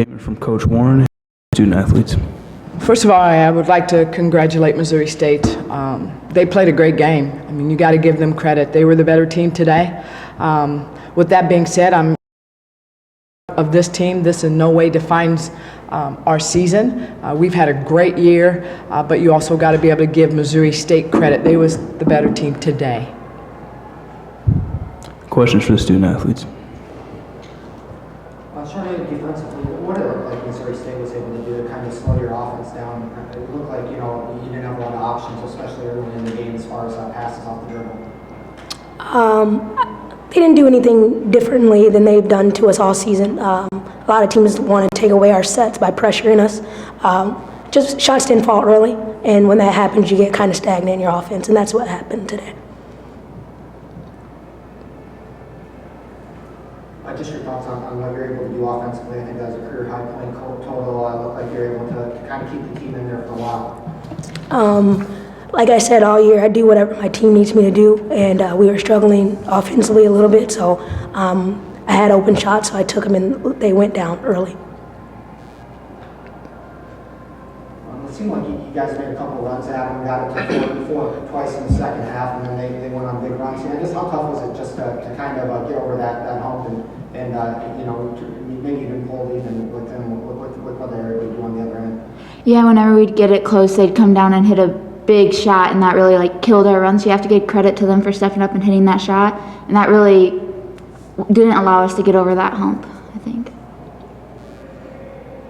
Statement from Coach Warren, student athletes. First of all, I would like to congratulate Missouri State. They played a great game. I mean, you got to give them credit. They were the better team today. With that being said, I'm of this team. This in no way defines our season. We've had a great year, but you also got to be able to give Missouri State credit. They was the better team today. Questions for the student athletes. Charmaine, defensively, what did it look like Missouri State was able to do to kind of slow your offense down? It looked like, you didn't have a lot of options, especially early in the game as far as passes off the dribble. They didn't do anything differently than they've done to us all season. A lot of teams want to take away our sets by pressuring us. Just shots didn't fall early, and when that happens, you get kind of stagnant in your offense, and that's what happened today. Just your thoughts on what you're able to do offensively. I think that was a career high point total. It looked like you're able to kind of keep the team in there for a while. Like I said all year, I do whatever my team needs me to do, and we were struggling offensively a little bit, so I had open shots, so I took them and they went down early. It seemed like you guys made a couple of runs at them, got it to 4 twice in the second half, and then they went on big runs. I guess how tough was it just to kind of get over that hump and maybe even pull even with them with what they were able to do on the other end? Yeah, whenever we'd get it close, they'd come down and hit a big shot, and that really killed our run. So you have to give credit to them for stepping up and hitting that shot, and that really didn't allow us to get over that hump, I think.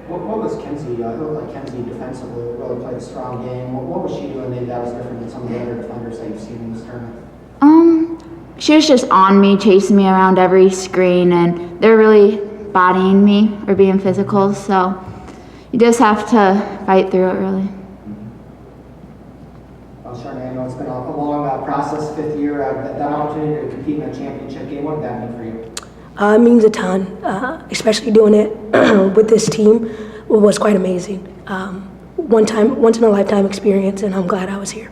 What was Kenzie? It looked like Kenzie defensively really played a strong game. What was she doing maybe that was different than some of the other defenders that you've seen in this tournament? She was just on me, chasing me around every screen, and they're really bodying me or being physical, so you just have to fight through it, really. Charmaine, I know it's been a long process, 5th year, that opportunity to compete in a championship game. What did that mean for you? It means a ton, especially doing it with this team was quite amazing. Once in a lifetime experience, and I'm glad I was here.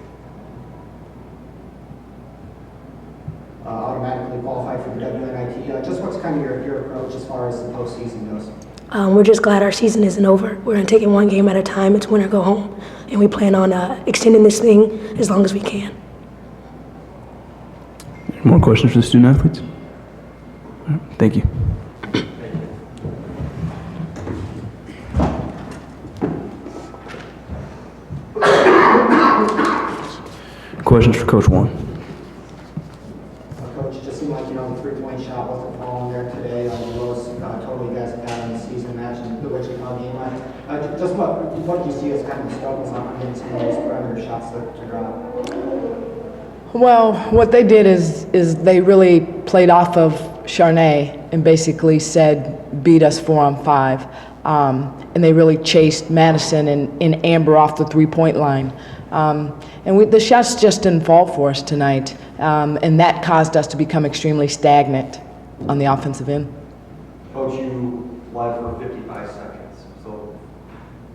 Automatically qualified for the WNIT. Just what's kind of your approach as far as the postseason goes? We're just glad our season isn't over. We're going to take it one game at a time. It's win or go home. And we plan on extending this thing as long as we can. More questions for the student athletes? All right, thank you. Questions for Coach Warren? Coach, it just seemed like, the 3-point shot wasn't falling there today. The lowest total you guys have had in the season match in the Wichita game. Just what did you see as kind of the struggles on getting some of those perimeter shots to drop? Well, what they did is they really played off of Charnay and basically said, beat us 4-on-5. And they really chased Madison and Amber off the 3-point line. And the shots just didn't fall for us tonight. And that caused us to become extremely stagnant on the offensive end. Coach, you led for 55 seconds. So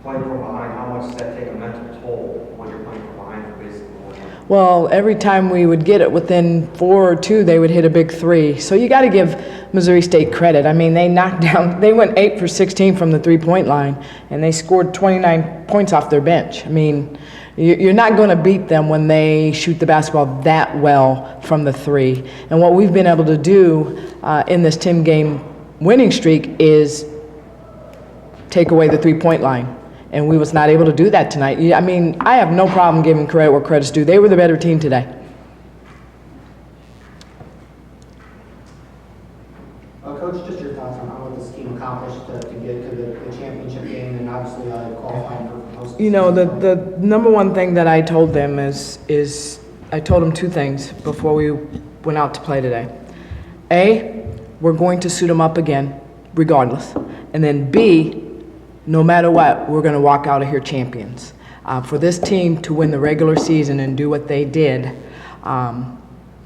playing from behind, how much does that take a mental toll when you're playing from behind for basically 1 minute? Well, every time we would get it within 4 or 2, they would hit a big 3. So you got to give Missouri State credit. I mean, they went 8 for 16 from the 3-point line, and they scored 29 points off their bench. I mean, you're not going to beat them when they shoot the basketball that well from the 3. And what we've been able to do in this 10-game winning streak is take away the 3-point line. And we was not able to do that tonight. I mean, I have no problem giving credit where credit's due. They were the better team today. Coach, just your thoughts on what this team accomplished to get to the championship game and obviously qualifying for postseason. The number one thing that I told them is I told them 2 things before we went out to play today. A, we're going to suit them up again, regardless. And then B, no matter what, we're going to walk out of here champions. For this team to win the regular season and do what they did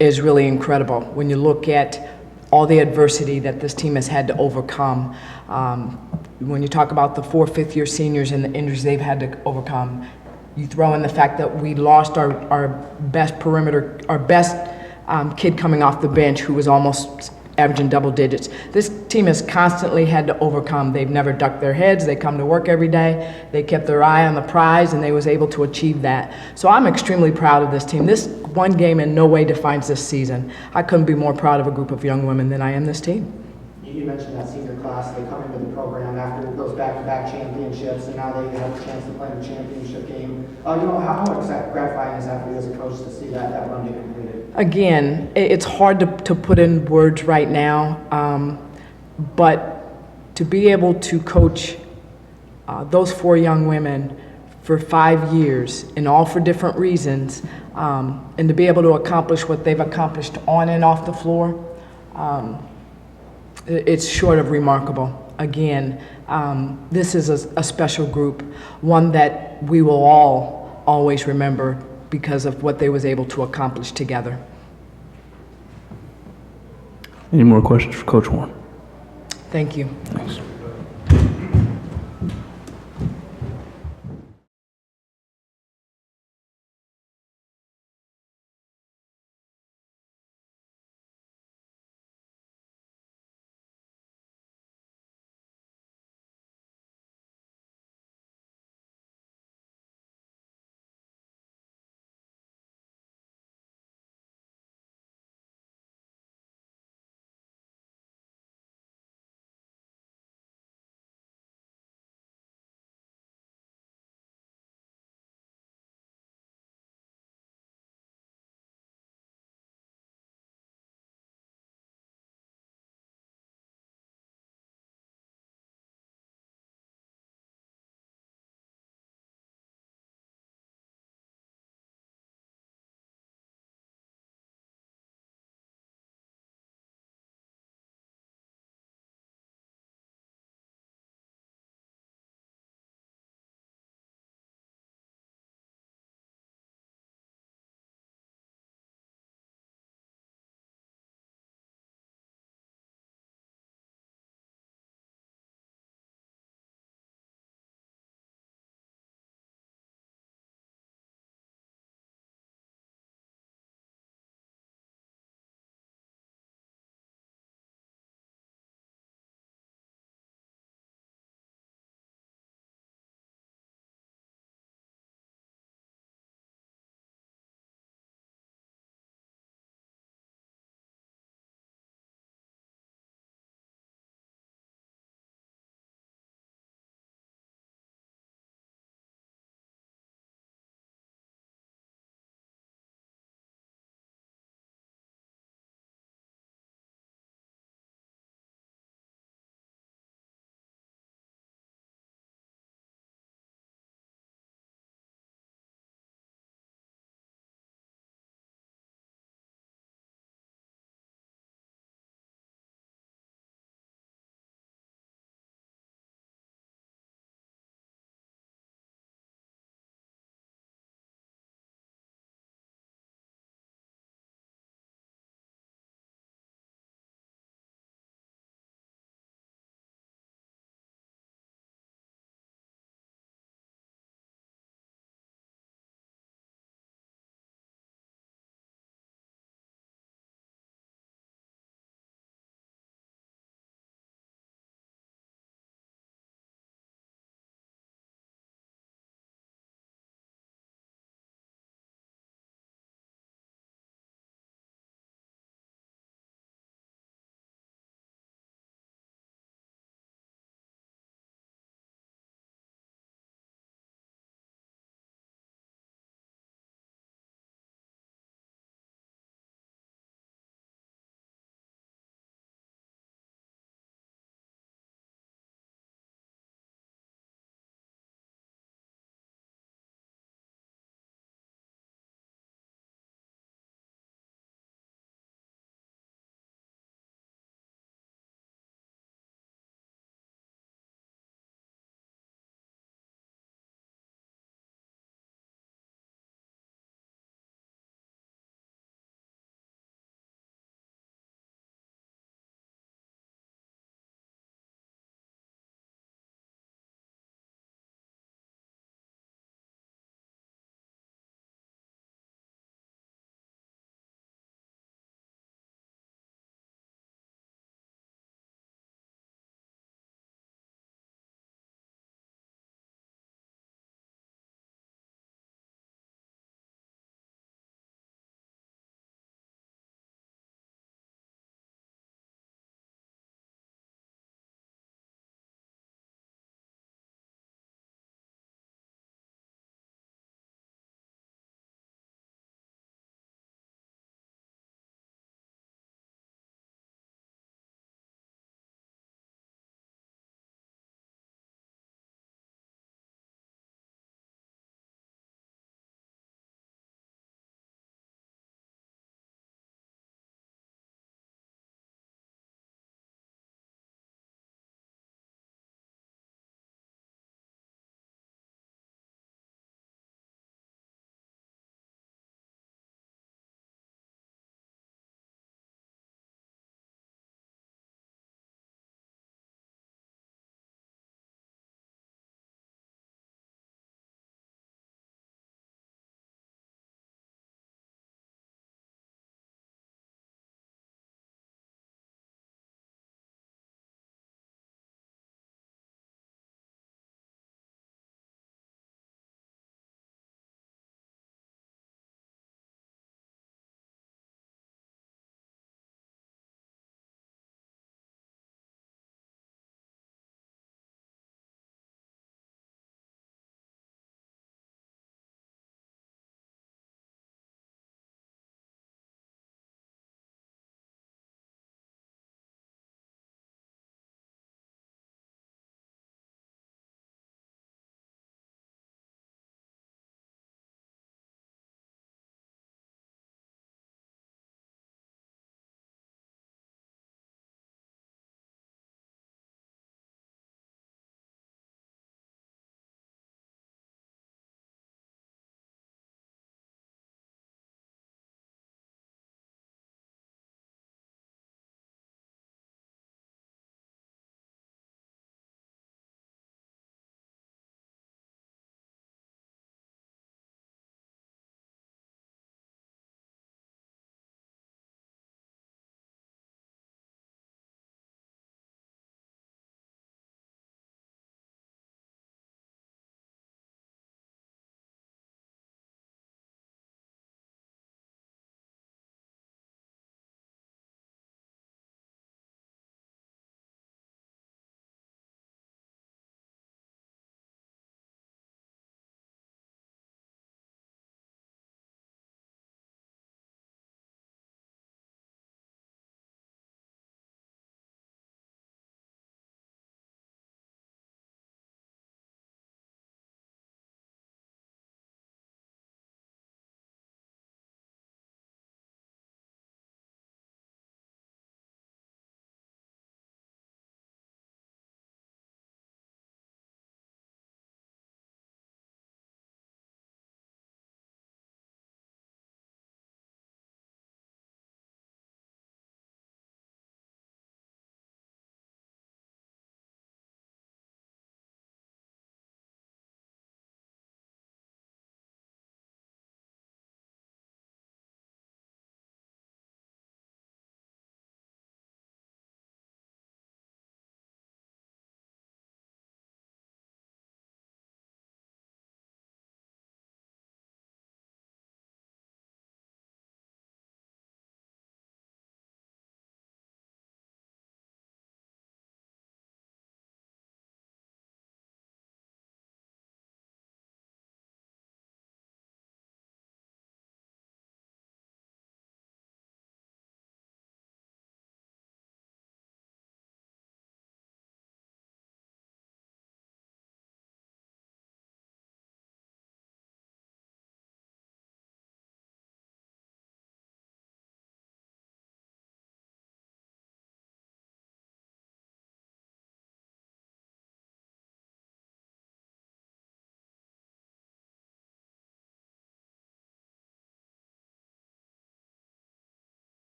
is really incredible. When you look at all the adversity that this team has had to overcome, when you talk about the 4 fifth-year seniors and the injuries they've had to overcome, you throw in the fact that we lost our best perimeter, our best kid coming off the bench who was almost averaging double digits. This team has constantly had to overcome. They've never ducked their heads. They come to work every day. They kept their eye on the prize, and they was able to achieve that. So I'm extremely proud of this team. This one game in no way defines this season. I couldn't be more proud of a group of young women than I am this team. You mentioned that senior class, they come into the program after those back-to-back championships, and now they have a chance to play in a championship game. How gratifying is that for you as a coach to see that run get completed? Again, it's hard to put in words right now, but to be able to coach those 4 young women for 5 years, and all for different reasons, and to be able to accomplish what they've accomplished on and off the floor, it's short of remarkable. Again, this is a special group, one that we will all always remember because of what they was able to accomplish together. Any more questions for Coach Warren? Thank you. Thanks.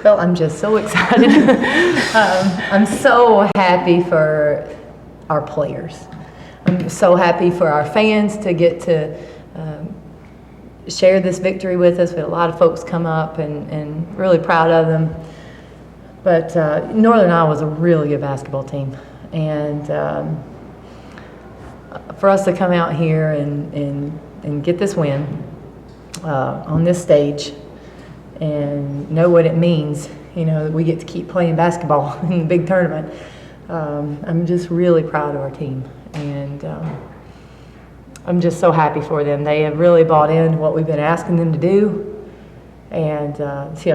Well, I'm just so excited. I'm so happy for our players. I'm so happy for our fans to get to share this victory with us. We had a lot of folks come up and really proud of them. But Northern Iowa was a really good basketball team. And for us to come out here and get this win on this stage and know what it means, that we get to keep playing basketball in the big tournament. I'm just really proud of our team. And I'm just so happy for them. They have really bought into what we've been asking them to do. And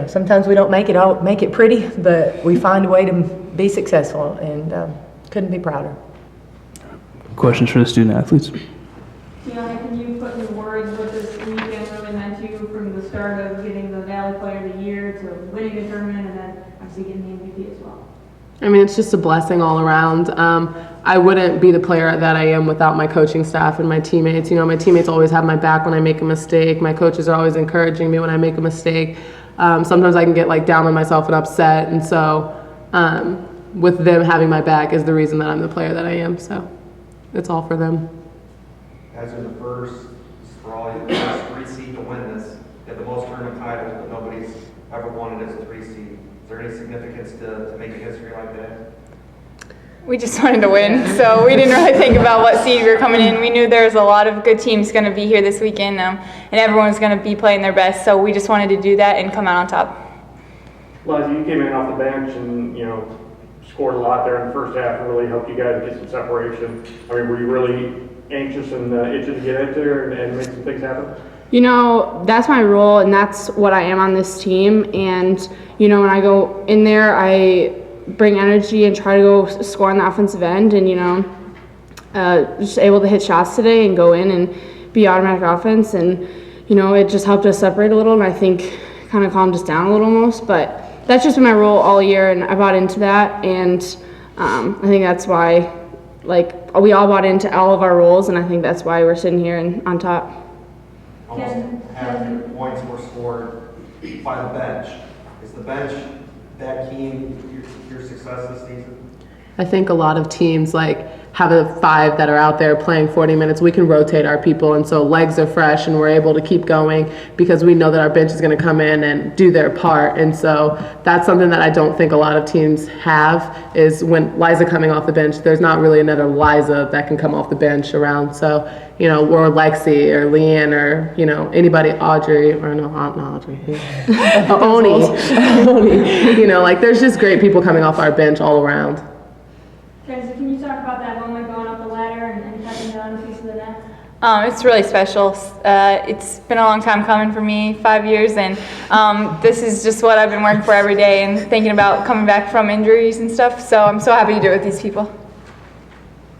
sometimes we don't make it pretty, but we find a way to be successful, and couldn't be prouder. Questions for the student athletes? Can you put in words what this weekend really meant to you from the start of getting the Valley Player of the Year to winning the tournament and then obviously getting the MVP as well? I mean, it's just a blessing all around. I wouldn't be the player that I am without my coaching staff and my teammates. My teammates always have my back when I make a mistake. My coaches are always encouraging me when I make a mistake. Sometimes I can get down on myself and upset. And so with them having my back is the reason that I'm the player that I am. So it's all for them. Guys are the first, for all you, the first 3 seed to win this. You have the most tournament titles, but nobody's ever won it as a 3 seed. Is there any significance to making history like that? We just wanted to win, so we didn't really think about what seed we were coming in. We knew there was a lot of good teams going to be here this weekend, and everyone was going to be playing their best, so we just wanted to do that and come out on top. Liza, you came in off the bench and, scored a lot there in the first half and really helped you guys get some separation. I mean, were you really anxious and itching to get out there and make some things happen? That's my role, and that's what I am on this team. And, when I go in there, I bring energy and try to go score on the offensive end. And, just able to hit shots today and go in and be automatic offense. And, it just helped us separate a little, and I think kind of calmed us down a little almost. But that's just been my role all year, and I bought into that. And I think that's why, we all bought into all of our roles, and I think that's why we're sitting here and on top. Almost half your points were scored by the bench. Is the bench that key in your success this season? I think a lot of teams have a 5 that are out there playing 40 minutes. We can rotate our people, and so legs are fresh, and we're able to keep going because we know that our bench is going to come in and do their part. And so that's something that I don't think a lot of teams have, is when Liza coming off the bench, there's not really another Liza that can come off the bench around. So, or Lexi or Leanne or, anybody, Audrey, or no, not Audrey, Oni, there's just great people coming off our bench all around. Kenzie, can you talk about that moment going up the ladder and cutting down a piece of the net? It's really special. It's been a long time coming for me, 5 years, and this is just what I've been working for every day and thinking about coming back from injuries and stuff. So I'm so happy to do it with these people.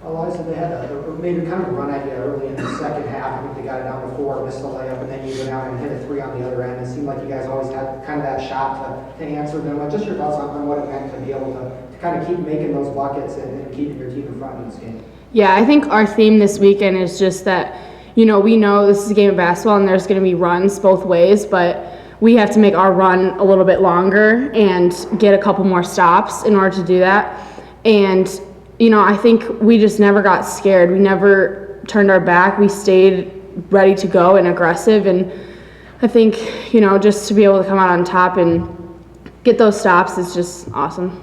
Liza, they had maybe kind of a run at you early in the second half. I think they got it down to 4, missed the layup, and then you go down and hit a 3 on the other end. It seemed like you guys always had kind of that shot to answer them. Just your thoughts on what it meant to be able to kind of keep making those buckets and keeping your team in front of this game. Yeah, I think our theme this weekend is just that, we know this is a game of basketball and there's going to be runs both ways, but we have to make our run a little bit longer and get a couple more stops in order to do that. And, I think we just never got scared. We never turned our back. We stayed ready to go and aggressive. And I think, just to be able to come out on top and get those stops is just awesome.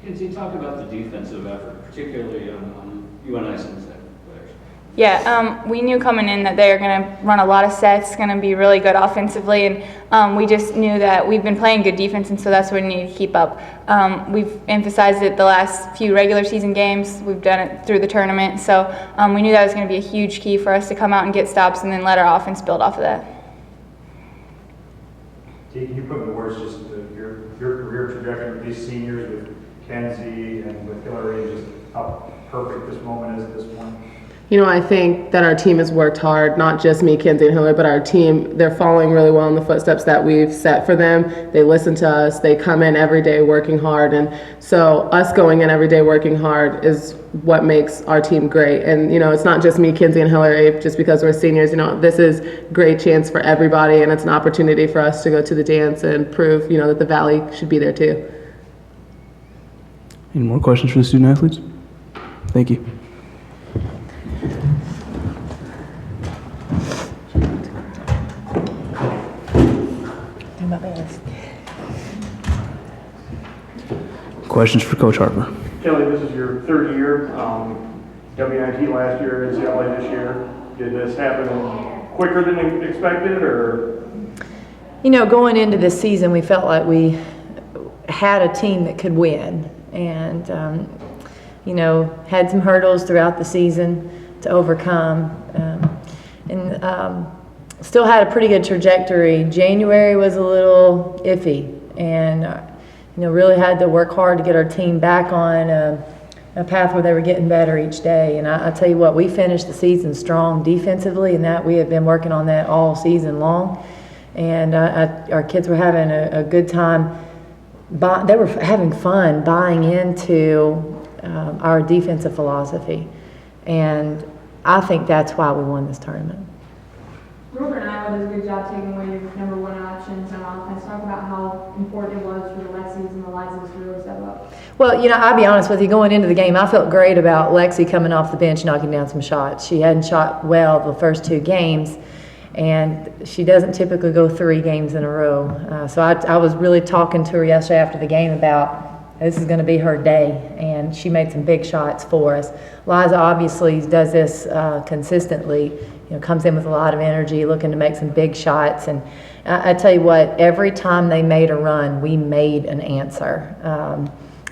Can you talk about the defensive effort, particularly on UNI's players? Yeah, we knew coming in that they are going to run a lot of sets, going to be really good offensively, and we just knew that we've been playing good defense, and so that's what we need to keep up. We've emphasized it the last few regular season games. We've done it through the tournament, so we knew that was going to be a huge key for us to come out and get stops and then let our offense build off of that. Can you put into words just your career trajectory with these seniors, with Kenzie and with Hillary, just how perfect this moment is at this point? You know, I think that our team has worked hard, not just me, Kenzie, and Hillary, but our team. They're following really well in the footsteps that we've set for them. They listen to us. They come in every day working hard. And so us going in every day working hard is what makes our team great. And, you know, it's not just me, Kenzie, and Hillary, just because we're seniors. You know, this is a great chance for everybody, and it's an opportunity for us to go to the dance and prove, you know, that the Valley should be there too. Any more questions for the student athletes? Thank you. Do my best. Questions for Coach Harper? Kelly, this is your third year. WNIT last year, NCAA this year. Did this happen quicker than expected, or? You know, going into this season, we felt like we had a team that could win, and you know, had some hurdles throughout the season to overcome, and still had a pretty good trajectory. January was a little iffy, and you know, really had to work hard to get our team back on a path where they were getting better each day. And I tell you what, we finished the season strong defensively, and that we have been working on that all season long. And our kids were having a good time. They were having fun buying into our defensive philosophy. And I think that's why we won this tournament. Rover and Iowa does a good job taking away your number one options on offense. Talk about how important it was for the Lexis and the Lizas to really step up. Well, you know, I'll be honest with you, going into the game, I felt great about Lexi coming off the bench, knocking down some shots. She hadn't shot well the first two games, and she doesn't typically go 3 games in a row. So I was really talking to her yesterday after the game about this is going to be her day, and she made some big shots for us. Liza obviously does this consistently, you know, comes in with a lot of energy, looking to make some big shots. And I tell you what, every time they made a run, we made an answer.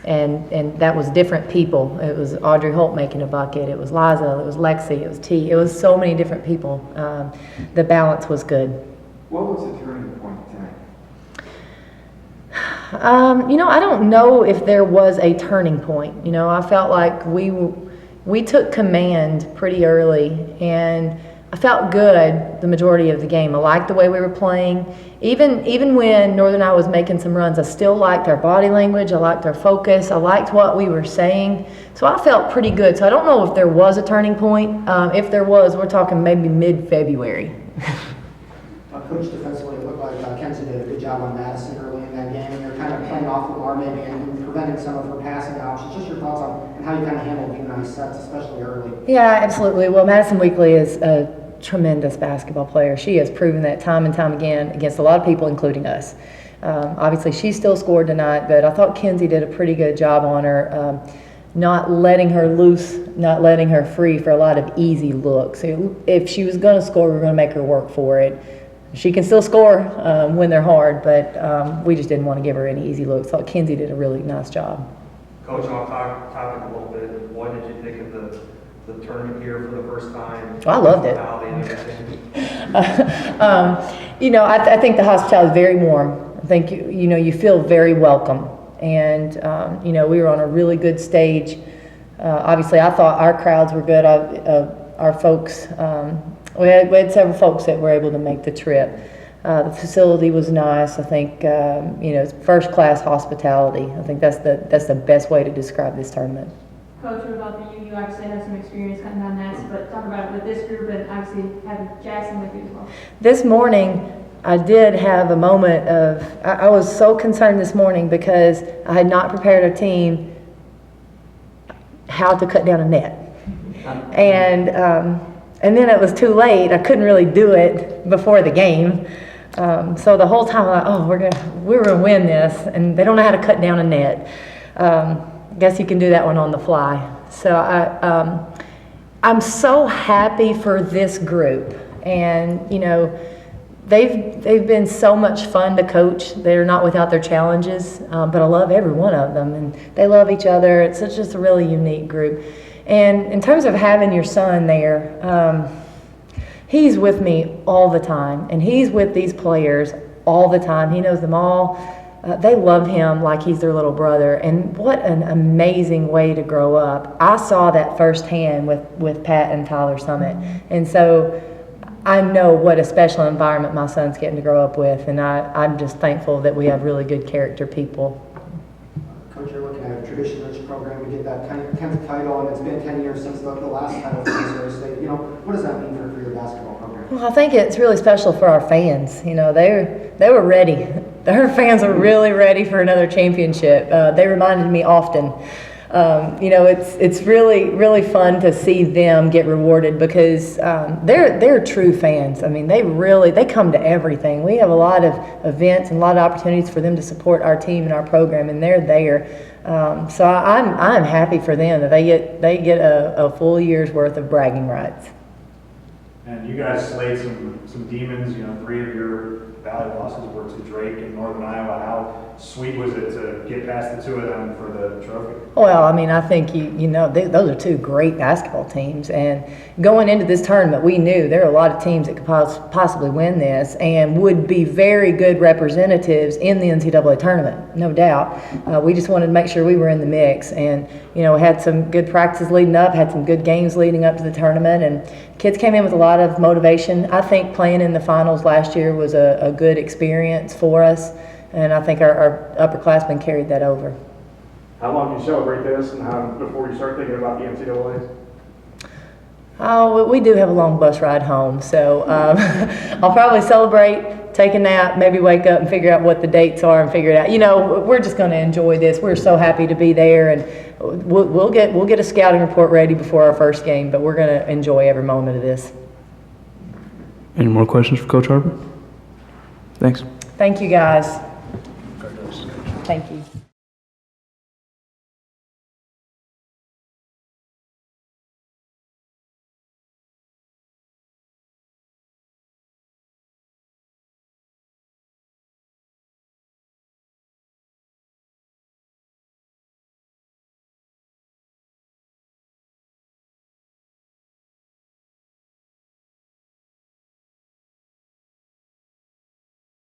And that was different people. It was Audrey Holt making a bucket. It was Liza. It was Lexi. It was T. It was so many different people. The balance was good. What was the turning point tonight? You know, I don't know if there was a turning point. You know, I felt like we took command pretty early, and I felt good the majority of the game. I liked the way we were playing. Even when Northern Iowa was making some runs, I still liked our body language. I liked our focus. I liked what we were saying. So I felt pretty good. So I don't know if there was a turning point. If there was, we're talking maybe mid-February. Coach, defensively, it looked like Kenzie did a good job on Madison early in that game. You're kind of playing off Lamar maybe and preventing some of her passing options. Just your thoughts on how you kind of handled UNI sets, especially early. Yeah, absolutely. Well, Madison Weekly is a tremendous basketball player. She has proven that time and time again against a lot of people, including us. Obviously, she still scored tonight, but I thought Kenzie did a pretty good job on her, not letting her loose, not letting her free for a lot of easy looks. If she was going to score, we were going to make her work for it. She can still score when they're hard, but we just didn't want to give her any easy looks. Thought Kenzie did a really nice job. Coach, off topic a little bit. What did you think of the tournament here for the first time? I loved it. You know, I think the hospitality is very warm. I think you know, you feel very welcome, and you know, we were on a really good stage. Obviously, I thought our crowds were good. Our folks. We had several folks that were able to make the trip. The facility was nice. I think you know, it's first-class hospitality. I think that's the best way to describe this tournament. Coach, what about the you obviously have some experience cutting down nets, but talk about it with this group and obviously having Jackson with you as well. This morning, I did have a moment of, I was so concerned this morning because I had not prepared our team how to cut down a net. And then it was too late. I couldn't really do it before the game. So the whole time I'm like, oh, we're gonna win this, and they don't know how to cut down a net. I guess you can do that one on the fly. So I'm so happy for this group, and you know, they've been so much fun to coach. They're not without their challenges, but I love every one of them, and they love each other. It's just a really unique group. And in terms of having your son there, he's with me all the time, and he's with these players all the time. He knows them all. they love him like he's their little brother, and what an amazing way to grow up. I saw that firsthand with Pat and Tyler Summit, and so I know what a special environment my son's getting to grow up with, and I'm just thankful that we have really good character people. Coach, you're looking at a tradition-rich program to get that 10th title, and it's been 10 years since the last title for Missouri State. You know, what does that mean for your basketball program? Well, I think it's really special for our fans. You know, they were ready. Our fans were really ready for another championship. They reminded me often. You know, it's really fun to see them get rewarded because they're true fans. I mean, they come to everything. We have a lot of events and a lot of opportunities for them to support our team and our program, and they're there. So I'm happy for them that they get a full year's worth of bragging rights. And you guys slayed some demons. You know, 3 of your Valley losses were to Drake in Northern Iowa. How sweet was it to get past the 2 of them for the trophy? Well, I mean, I think you know those are 2 great basketball teams, and going into this tournament, we knew there are a lot of teams that could possibly win this and would be very good representatives in the NCAA tournament, no doubt. We just wanted to make sure we were in the mix, and you know, had some good practices leading up, had some good games leading up to the tournament, and kids came in with a lot of motivation. I think playing in the finals last year was a good experience for us, and I think our upperclassmen carried that over. How long do you celebrate this, and how before you start thinking about the NCAA? Oh, we do have a long bus ride home, so I'll probably celebrate, take a nap, maybe wake up and figure out what the dates are and figure it out. You know, we're just going to enjoy this. We're so happy to be there, and we'll get a scouting report ready before our first game, but we're going to enjoy every moment of this. Any more questions for Coach Harper? Thanks. Thank you, guys. Thank you.